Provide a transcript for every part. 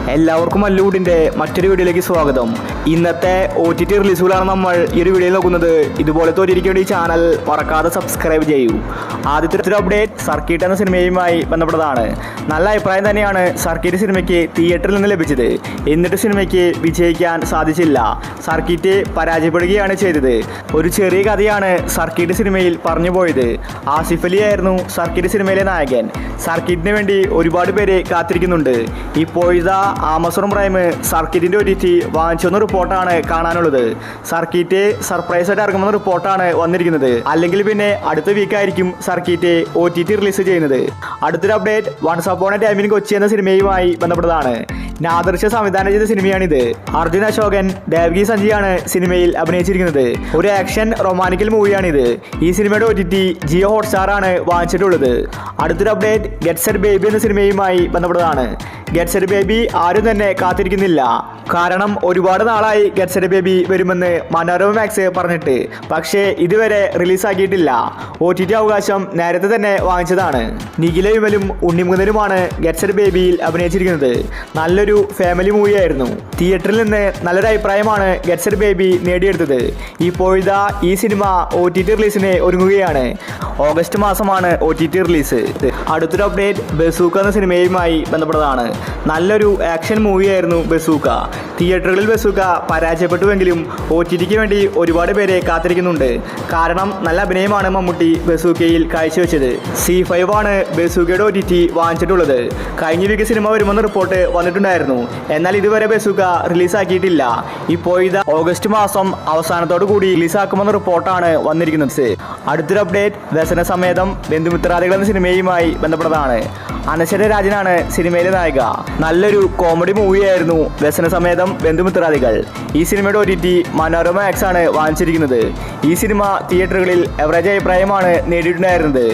എല്ലാവർക്കും മല്ലൂടിൻ്റെ മറ്റൊരു വീഡിയോയിലേക്ക് സ്വാഗതം. ഇന്നത്തെ OTT റിലീസുകളാണ് നമ്മൾ ഈ ഒരു വീഡിയോയിൽ നോക്കുന്നത്. ഇതുപോലെ തോന്നിയിരിക്കേണ്ട ഈ ചാനൽ മറക്കാതെ സബ്സ്ക്രൈബ് ചെയ്യൂ. ആദ്യത്തെ അപ്ഡേറ്റ് സർക്കിട്ട് എന്ന സിനിമയുമായി ബന്ധപ്പെട്ടതാണ്. നല്ല അഭിപ്രായം തന്നെയാണ് സർക്കിട്ട് സിനിമയ്ക്ക് തിയേറ്ററിൽ നിന്ന് ലഭിച്ചത്. എന്നിട്ട് സിനിമയ്ക്ക് വിജയിക്കാൻ സാധിച്ചില്ല. സർക്കിട്ട് പരാജയപ്പെടുകയാണ് ചെയ്തത്. ഒരു ചെറിയ കഥയാണ് സർക്കിട്ട് സിനിമയിൽ പറഞ്ഞു പോയത്. ആസിഫ് അലി ആയിരുന്നു സർക്കിട്ട് സിനിമയിലെ നായകൻ. സർക്കിട്ടിന് വേണ്ടി ഒരുപാട് പേര് കാത്തിരിക്കുന്നുണ്ട്. ഇപ്പോഴത്തെ ആമസോൺ പ്രൈം സർക്കിറ്റിൻ്റെ OTT വാങ്ങിച്ചെന്ന റിപ്പോർട്ടാണ് കാണാനുള്ളത്. സർക്കിറ്റ് സർപ്രൈസ് ആയിട്ട് ഇറങ്ങുന്ന റിപ്പോർട്ടാണ് വന്നിരിക്കുന്നത്. അല്ലെങ്കിൽ പിന്നെ അടുത്ത വീക്കായിരിക്കും സർക്കിറ്റ് OTT റിലീസ് ചെയ്യുന്നത്. അടുത്തൊരു update once upon a time in Kochi എന്ന സിനിമയുമായി ബന്ധപ്പെട്ടതാണ്. നാദർഷ സംവിധാനം ചെയ്ത സിനിമയാണിത്. അർജുൻ അശോകൻ, ദേവകി സഞ്ജയാണ് സിനിമയിൽ അഭിനയിച്ചിരിക്കുന്നത്. ഒരു ആക്ഷൻ റൊമാൻറ്റിക്കൽ മൂവിയാണിത്. ഈ സിനിമയുടെ OTT ജിയോ ഹോട്ട്സ്റ്റാർ ആണ് വാങ്ങിച്ചിട്ടുള്ളത്. അടുത്തൊരു അപ്ഡേറ്റ് ഗെറ്റ് സെറ്റ് ബേബി എന്ന സിനിമയുമായി ബന്ധപ്പെട്ടതാണ്. ഗെറ്റ് സെറ്റ് ബേബി ആരും തന്നെ കാത്തിരിക്കുന്നില്ല. കാരണം ഒരുപാട് നാളായി ഗെറ്റ് സെറ്റ് ബേബി വരുമെന്ന് മനോരമ മാക്സ് പറഞ്ഞിട്ട്, പക്ഷേ ഇതുവരെ റിലീസാക്കിയിട്ടില്ല. OTT അവകാശം നേരത്തെ തന്നെ വാങ്ങിച്ചതാണ്. നിഖില വിമലും ഉണ്ണിമുകുന്ദനുമാണ് ഗെറ്റ് സെറ്റ് ബേബിയിൽ അഭിനയിച്ചിരിക്കുന്നത്. നല്ലൊരു ഫാമിലി മൂവിയായിരുന്നു. തിയേറ്ററിൽ നിന്ന് നല്ലൊരു അഭിപ്രായമാണ് ഗെറ്റ് സെറ്റ് ബേബി നേടിയെടുത്തത്. ഇപ്പോഴത്തെ ഈ സിനിമ OTT റിലീസിന് ഒരുങ്ങുകയാണ്. ഓഗസ്റ്റ് മാസമാണ് OTT റിലീസ്. അടുത്തൊരു അപ്ഡേറ്റ് ബസൂക്ക എന്ന സിനിമയുമായി ബന്ധപ്പെട്ടതാണ്. നല്ലൊരു ആക്ഷൻ മൂവിയായിരുന്നു ബസൂക്ക. തിയേറ്ററുകളിൽ ബസൂക്ക പരാജയപ്പെട്ടുവെങ്കിലും OTTക്ക് വേണ്ടി ഒരുപാട് പേരെ കാത്തിരിക്കുന്നുണ്ട്. കാരണം നല്ല അഭിനയമാണ് മമ്മൂട്ടി ബസൂക്കയിൽ കാഴ്ചവെച്ചത്. C5 ആണ് ബസൂക്കയുടെ OTT വാങ്ങിച്ചിട്ടുള്ളത്. കഴിഞ്ഞ വീക്ക് സിനിമ വരുമെന്ന റിപ്പോർട്ട് വന്നിട്ടുണ്ടായിരുന്നു. എന്നാൽ ഇതുവരെ ബസൂക്ക റിലീസാക്കിയിട്ടില്ല. ഇപ്പോഴത്തെ ഓഗസ്റ്റ് മാസം അവസാനത്തോടു കൂടി റിലീസാക്കുമെന്ന റിപ്പോർട്ടാണ് വന്നിരിക്കുന്നത്. അടുത്തൊരു അപ്ഡേറ്റ് വ്യസന സമേതം ബന്ധുമിത്രാദികൾ എന്ന സിനിമയുമായി ബന്ധപ്പെട്ടതാണ്. അനശ്വര രാജനാണ് സിനിമയിലെ നായിക. നല്ലൊരു കോമഡി മൂവിയായിരുന്നു വ്യസന സമേതം ബന്ധുമിത്രാദികൾ. ഈ സിനിമയുടെ OTT മനോരമ മാക്സ് ആണ് വാങ്ങിച്ചിരിക്കുന്നത്. ഈ സിനിമ തിയേറ്ററുകളിൽ എവറേജ് അഭിപ്രായമാണ് നേടിയിട്ടുണ്ടായിരുന്നത്.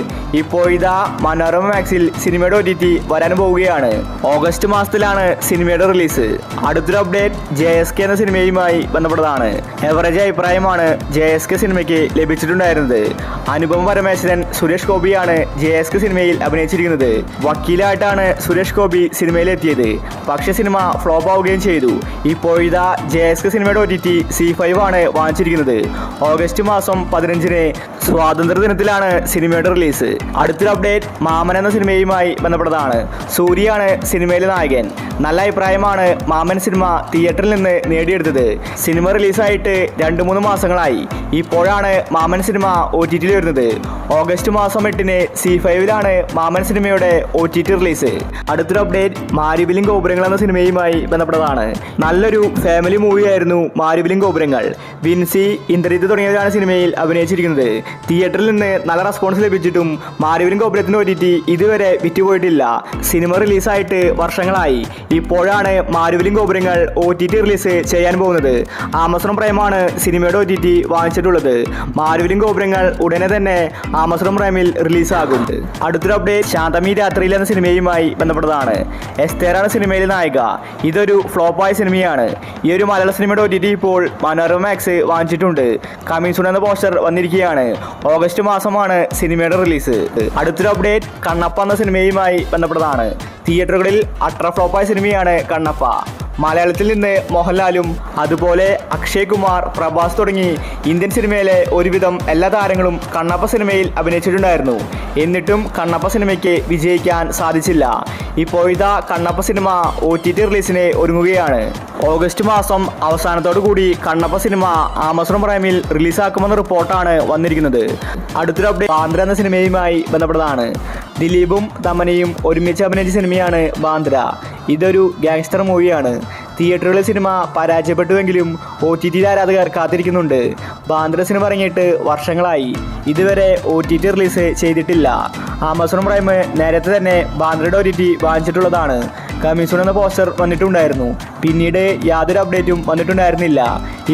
ഇപ്പോഴത്തെ മനോരമ മാക്സിൽ സിനിമയുടെ OTT വരാൻ പോവുകയാണ്. ഓഗസ്റ്റ് മാസത്തിലാണ് സിനിമയുടെ റിലീസ്. അടുത്തൊരു അപ്ഡേറ്റ് JSK എന്ന സിനിമയുമായി ബന്ധപ്പെട്ടതാണ്. എവറേജ് അഭിപ്രായമാണ് JSK സിനിമയ്ക്ക് ലഭിച്ചിട്ടുണ്ടായിരുന്നത്. അനുപമ പരമേശ്വരൻ, സുരേഷ് ഗോപിയാണ് JSK സിനിമയിൽ അഭിനയിച്ചിരിക്കുന്നത്. വക്കീലായിട്ടാണ് സുരേഷ് ഗോപി സിനിമയിലെത്തിയത്. പക്ഷേ സിനിമ ഫ്ലോപ്പ് ആവുകയും ചെയ്തു. ഇപ്പോഴത്തെ JSK സിനിമയുടെ OTT C5 ആണ് വാങ്ങിച്ചിരിക്കുന്നത്. ഓഗസ്റ്റ് മാസം 15-ന് സ്വാതന്ത്ര്യ ദിനത്തിലാണ് സിനിമയുടെ റിലീസ്. അടുത്തൊരു അപ്ഡേറ്റ് മാമൻ എന്ന സിനിമയുമായി ബന്ധപ്പെട്ടതാണ്. സൂര്യയാണ് സിനിമയിലെ നായകൻ. നല്ല അഭിപ്രായമാണ് മാമൻ സിനിമ തിയേറ്ററിൽ നിന്ന് നേടിയെടുത്തത്. സിനിമ റിലീസായിട്ട് 2-3 മാസങ്ങളായി. ഇപ്പോഴാണ് മാമൻ സിനിമ OTTയിൽ വരുന്നത്. ഓഗസ്റ്റ് മാസം 8-ന് C5-ലാണ് മാമൻ സിനിമയുടെ OTT റിലീസ്. അടുത്തൊരു അപ്ഡേറ്റ് മാരിവിലും ഗോപുരങ്ങൾ എന്ന സിനിമയുമായി ബന്ധപ്പെട്ടതാണ്. നല്ലൊരു ഫാമിലി മൂവിയായിരുന്നു മാരിവിലും ഗോപുരങ്ങൾ. വിൻസി, ഇന്ദ്രജിത്ത് തുടങ്ങിയവരാണ് സിനിമയിൽ അഭിനയിച്ചിരിക്കുന്നത്. തിയേറ്ററിൽ നിന്ന് നല്ല റെസ്പോൺസ് ലഭിച്ചിട്ടും മാരിവിലും ഗോപുരത്തിൻ്റെ OTT ഇതുവരെ വിറ്റുപോയിട്ടില്ല. സിനിമ റിലീസായിട്ട് വർഷങ്ങളായി. ഇപ്പോഴാണ് മാരിവിലും ഗോപുരങ്ങൾ OTT റിലീസ് ചെയ്യാൻ പോകുന്നത്. ആമസോൺ പ്രൈമാണ് സിനിമയുടെ OTT വാങ്ങിച്ചിട്ടുള്ളത്. മാരിവിലും ഗോപുരങ്ങൾ ഉടനെ തന്നെ ആമസോൺ പ്രൈമിൽ റിലീസാകും. അടുത്തൊരു അപ്ഡേറ്റ് ശാന്തമി രാത്രിയിൽ എന്ന സിനിമയുമായി ബന്ധപ്പെട്ടതാണ്. എസ്തേറാണ് സിനിമയിലെ നായിക. ഇതൊരു ഫ്ലോപ്പായ സിനിമയാണ്. ഈ ഒരു മലയാള സിനിമയുടെ OTT ഇപ്പോൾ മനോരമ മാക്സ് വാങ്ങിച്ചിട്ടുണ്ട്. കമ്മിങ് സൂൺ എന്ന പോസ്റ്റർ വന്നിരിക്കുകയാണ്. ഓഗസ്റ്റ് മാസമാണ് സിനിമയുടെ റിലീസ്. അടുത്തൊരു അപ്ഡേറ്റ് കണ്ണപ്പ എന്ന സിനിമയുമായി ബന്ധപ്പെട്ടതാണ്. തിയേറ്ററുകളിൽ അൾട്രാ ഫ്ലോപ്പായ സിനിമയാണ് കണ്ണപ്പ. മലയാളത്തിൽ നിന്ന് മോഹൻലാലും അതുപോലെ അക്ഷയ് കുമാർ, പ്രഭാസ് തുടങ്ങി ഇന്ത്യൻ സിനിമയിലെ ഒരുവിധം എല്ലാ താരങ്ങളും കണ്ണപ്പ സിനിമയിൽ അഭിനയിച്ചിട്ടുണ്ടായിരുന്നു. എന്നിട്ടും കണ്ണപ്പ സിനിമയ്ക്ക് വിജയിക്കാൻ സാധിച്ചില്ല. ഇപ്പോഴത്തെ കണ്ണപ്പ സിനിമ OTT റിലീസിന് ഒരുങ്ങുകയാണ്. ഓഗസ്റ്റ് മാസം അവസാനത്തോടു കൂടി കണ്ണപ്പ സിനിമ ആമസോൺ പ്രൈമിൽ റിലീസാക്കുമെന്ന റിപ്പോർട്ടാണ് വന്നിരിക്കുന്നത്. അടുത്തൊരു അപ്ഡേറ്റ് ബാന്ദ്ര എന്ന സിനിമയുമായി ബന്ധപ്പെട്ടതാണ്. ദിലീപും തമനയും ഒരുമിച്ച് അഭിനയിച്ച സിനിമയാണ് ബാന്ദ്ര. ഇതൊരു ഗാങ്സ്റ്റർ മൂവിയാണ്. തിയേറ്ററുകളിൽ സിനിമ പരാജയപ്പെട്ടുവെങ്കിലും OTT ആരാധകർ കാത്തിരിക്കുന്നുണ്ട്. ബാന്ദ്ര സിനിമ ഇറങ്ങിയിട്ട് വർഷങ്ങളായി. ഇതുവരെ OTT റിലീസ് ചെയ്തിട്ടില്ല. ആമസോൺ പ്രൈം നേരത്തെ തന്നെ ബാന്ദ്രയുടെ OTT വാങ്ങിച്ചിട്ടുള്ളതാണ്. കമ്മിങ് സൂൺ എന്ന പോസ്റ്റർ വന്നിട്ടുണ്ടായിരുന്നു. പിന്നീട് യാതൊരു അപ്ഡേറ്റും വന്നിട്ടുണ്ടായിരുന്നില്ല.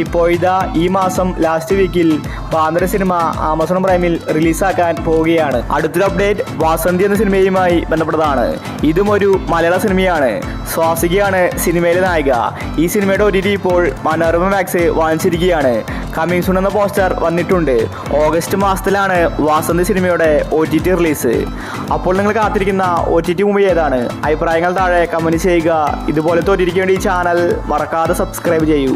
ഇപ്പോഴത്തെ ഈ മാസം ലാസ്റ്റ് വീക്കിൽ ബാന്ദ്ര സിനിമ ആമസോൺ പ്രൈമിൽ റിലീസാക്കാൻ പോവുകയാണ്. അടുത്തൊരു അപ്ഡേറ്റ് വാസന്തി എന്ന സിനിമയുമായി ബന്ധപ്പെട്ടതാണ്. ഇതും ഒരു മലയാള സിനിമയാണ്. സ്വാസികയാണ് സിനിമയിലെ നായിക. ഈ സിനിമയുടെ OTT ഇപ്പോൾ മനോരമ മാക്സ് വാങ്ങിച്ചിരിക്കുകയാണ്. കമ്മിങ് സൂൺ എന്ന പോസ്റ്റർ വന്നിട്ടുണ്ട്. ഓഗസ്റ്റ് മാസത്തിലാണ് വാസന്തി സിനിമയുടെ OTT റിലീസ്. അപ്പോൾ നിങ്ങൾ കാത്തിരിക്കുന്ന OTT മൂവി ഏതാണ്? അഭിപ്രായങ്ങൾ താഴെ കമൻറ്റ് ചെയ്യുക. ഇതുപോലെ തോറ്റിരിക്കേണ്ട ഈ ചാനൽ മറക്കാതെ സബ്സ്ക്രൈബ് ചെയ്യൂ.